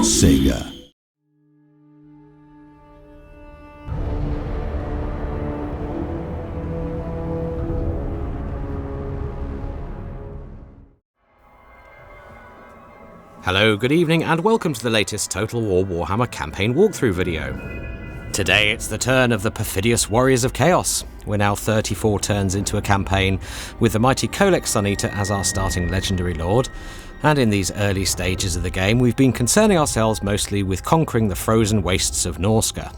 Sega. Hello, good evening, and welcome to the latest Total War Warhammer campaign walkthrough video. Today it's the turn of the perfidious Warriors of Chaos. We're now 34 turns into a campaign, with the mighty Kolek Suneater as our starting legendary lord, and in these early stages of the game we've been concerning ourselves mostly with conquering the frozen wastes of Norska.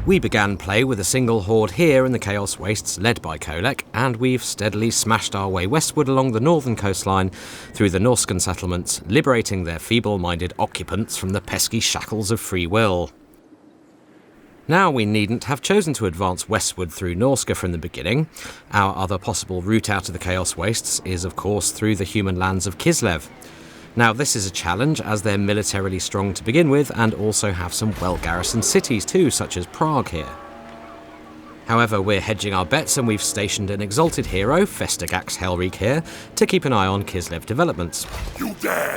We began play with a single horde here in the Chaos Wastes led by Kolek, and we've steadily smashed our way westward along the northern coastline through the Norscan settlements, liberating their feeble-minded occupants from the pesky shackles of free will. Now we needn't have chosen to advance westward through Norska from the beginning. Our other possible route out of the Chaos Wastes is of course through the human lands of Kislev. Now this is a challenge as they're militarily strong to begin with and also have some well-garrisoned cities too, such as Prague here. However, we're hedging our bets and we've stationed an exalted hero, Festagax Helrik here, to keep an eye on Kislev developments.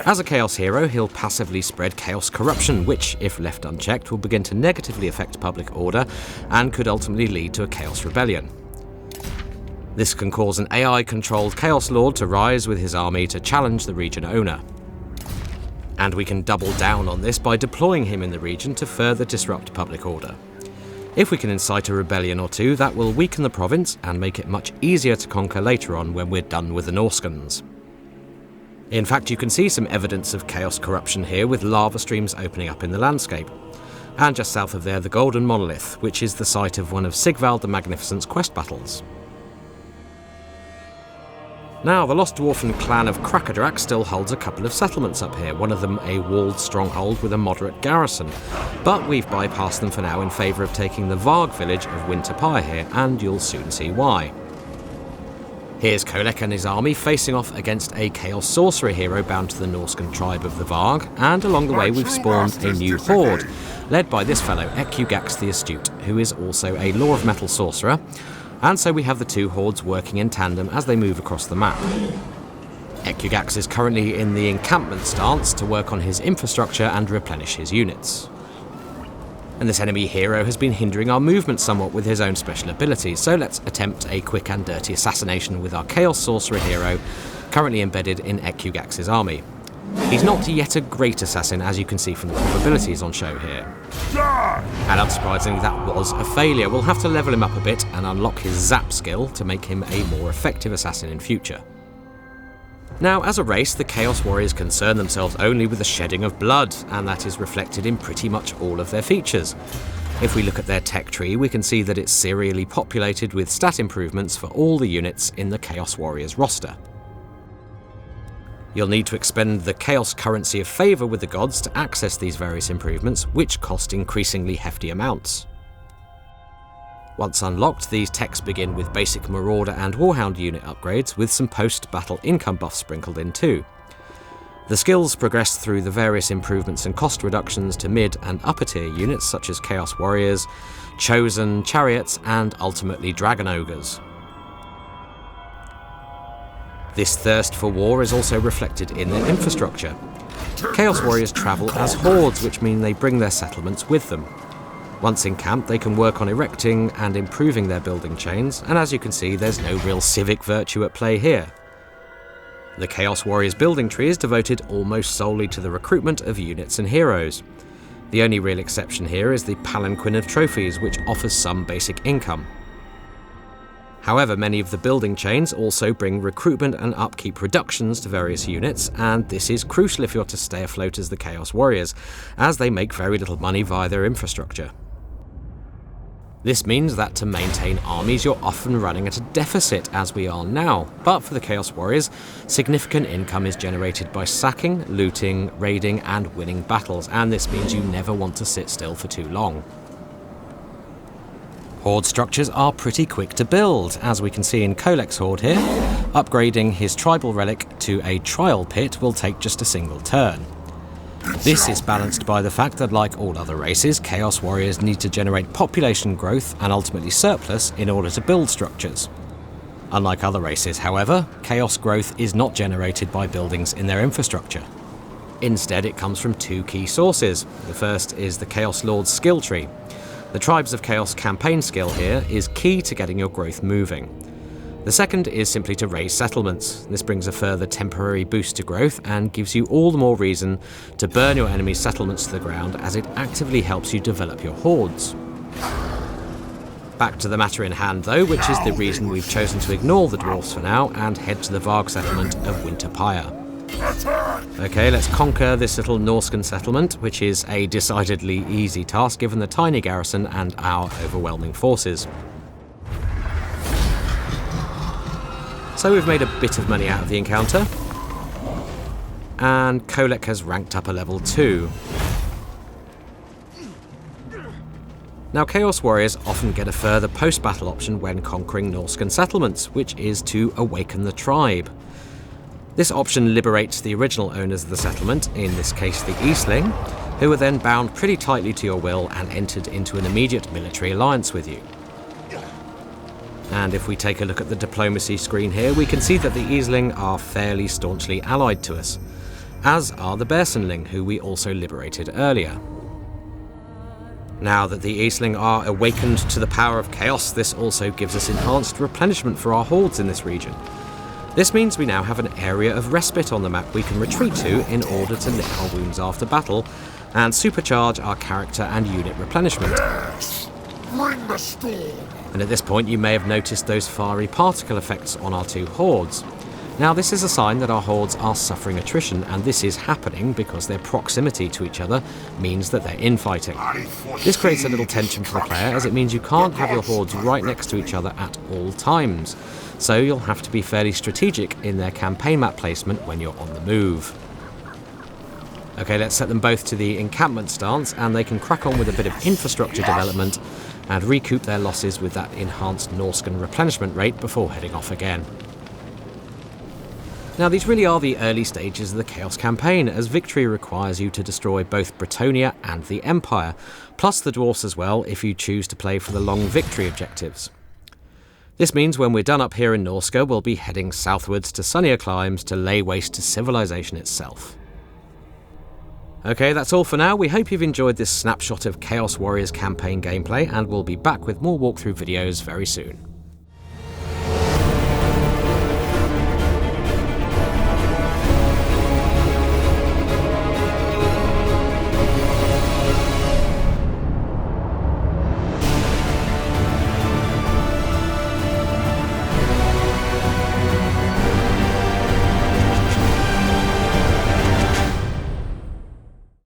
As a chaos hero, he'll passively spread chaos corruption, which, if left unchecked, will begin to negatively affect public order and could ultimately lead to a chaos rebellion. This can cause an AI-controlled Chaos Lord to rise with his army to challenge the region owner. And we can double down on this by deploying him in the region to further disrupt public order. If we can incite a rebellion or two, that will weaken the province and make it much easier to conquer later on when we're done with the Norskans. In fact, you can see some evidence of chaos corruption here with lava streams opening up in the landscape. And just south of there, the Golden Monolith, which is the site of one of Sigvald the Magnificent's quest battles. Now, the Lost Dwarfen clan of Krakadrak still holds a couple of settlements up here, one of them a walled stronghold with a moderate garrison, but we've bypassed them for now in favour of taking the Varg village of Winterpire here, and you'll soon see why. Here's Kolek and his army facing off against a Chaos Sorcerer hero bound to the Norscan tribe of the Varg, and along the way we've spawned a new horde, led by this fellow, Ekugax the Astute, who is also a Law of Metal sorcerer. And so we have the two hordes working in tandem as they move across the map. Ekugax is currently in the encampment stance to work on his infrastructure and replenish his units. And this enemy hero has been hindering our movement somewhat with his own special abilities, so let's attempt a quick and dirty assassination with our Chaos Sorcerer hero, currently embedded in Ekugax's army. He's not yet a great assassin, as you can see from the probabilities on show here. And unsurprisingly, that was a failure. We'll have to level him up a bit and unlock his zap skill to make him a more effective assassin in future. Now, as a race, the Chaos Warriors concern themselves only with the shedding of blood, and that is reflected in pretty much all of their features. If we look at their tech tree, we can see that it's serially populated with stat improvements for all the units in the Chaos Warriors roster. You'll need to expend the Chaos currency of favour with the gods to access these various improvements, which cost increasingly hefty amounts. Once unlocked, these techs begin with basic Marauder and Warhound unit upgrades, with some post-battle income buffs sprinkled in too. The skills progress through the various improvements and cost reductions to mid and upper tier units such as Chaos Warriors, Chosen, Chariots, and ultimately Dragon Ogres. This thirst for war is also reflected in their infrastructure. Chaos Warriors travel as hordes, which mean they bring their settlements with them. Once in camp, they can work on erecting and improving their building chains, and as you can see, there's no real civic virtue at play here. The Chaos Warriors building tree is devoted almost solely to the recruitment of units and heroes. The only real exception here is the Palanquin of Trophies, which offers some basic income. However, many of the building chains also bring recruitment and upkeep reductions to various units, and this is crucial if you're to stay afloat as the Chaos Warriors, as they make very little money via their infrastructure. This means that to maintain armies you're often running at a deficit, as we are now, but for the Chaos Warriors, significant income is generated by sacking, looting, raiding and winning battles, and this means you never want to sit still for too long. Horde structures are pretty quick to build, as we can see in Kolek's horde here. Upgrading his tribal relic to a trial pit will take just a single turn. This is balanced by the fact that, like all other races, Chaos Warriors need to generate population growth and ultimately surplus in order to build structures. Unlike other races, however, Chaos growth is not generated by buildings in their infrastructure. Instead, it comes from two key sources. The first is the Chaos Lord's skill tree. The Tribes of Chaos campaign skill here is key to getting your growth moving. The second is simply to raise settlements. This brings a further temporary boost to growth and gives you all the more reason to burn your enemy's settlements to the ground, as it actively helps you develop your hordes. Back to the matter in hand though, which is the reason we've chosen to ignore the dwarfs for now and head to the Varg settlement of Winterpire. Okay, let's conquer this little Norscan settlement, which is a decidedly easy task given the tiny garrison and our overwhelming forces. So we've made a bit of money out of the encounter, and Kholek has ranked up a level 2. Now, Chaos Warriors often get a further post-battle option when conquering Norscan settlements, which is to awaken the tribe. This option liberates the original owners of the settlement, in this case the Eastling, who are then bound pretty tightly to your will and entered into an immediate military alliance with you. And if we take a look at the diplomacy screen here, we can see that the Eastling are fairly staunchly allied to us, as are the Bearsenling, who we also liberated earlier. Now that the Eastling are awakened to the power of chaos, this also gives us enhanced replenishment for our hordes in this region. This means we now have an area of respite on the map we can retreat to in order to lick our wounds after battle and supercharge our character and unit replenishment. Bring the storm. And at this point you may have noticed those fiery particle effects on our two hordes. Now this is a sign that our hordes are suffering attrition, and this is happening because their proximity to each other means that they're infighting. This creates a little tension for the player, as it means you can't have your hordes right next to each other at all times. So you'll have to be fairly strategic in their campaign map placement when you're on the move. Okay, let's set them both to the encampment stance, and they can crack on with a bit of infrastructure development and recoup their losses with that enhanced Norscan replenishment rate before heading off again. Now, these really are the early stages of the Chaos campaign, as victory requires you to destroy both Bretonnia and the Empire, plus the dwarfs as well if you choose to play for the long victory objectives. This means when we're done up here in Norsca, we'll be heading southwards to sunnier climes to lay waste to civilization itself. Okay, that's all for now. We hope you've enjoyed this snapshot of Chaos Warriors campaign gameplay, and we'll be back with more walkthrough videos very soon.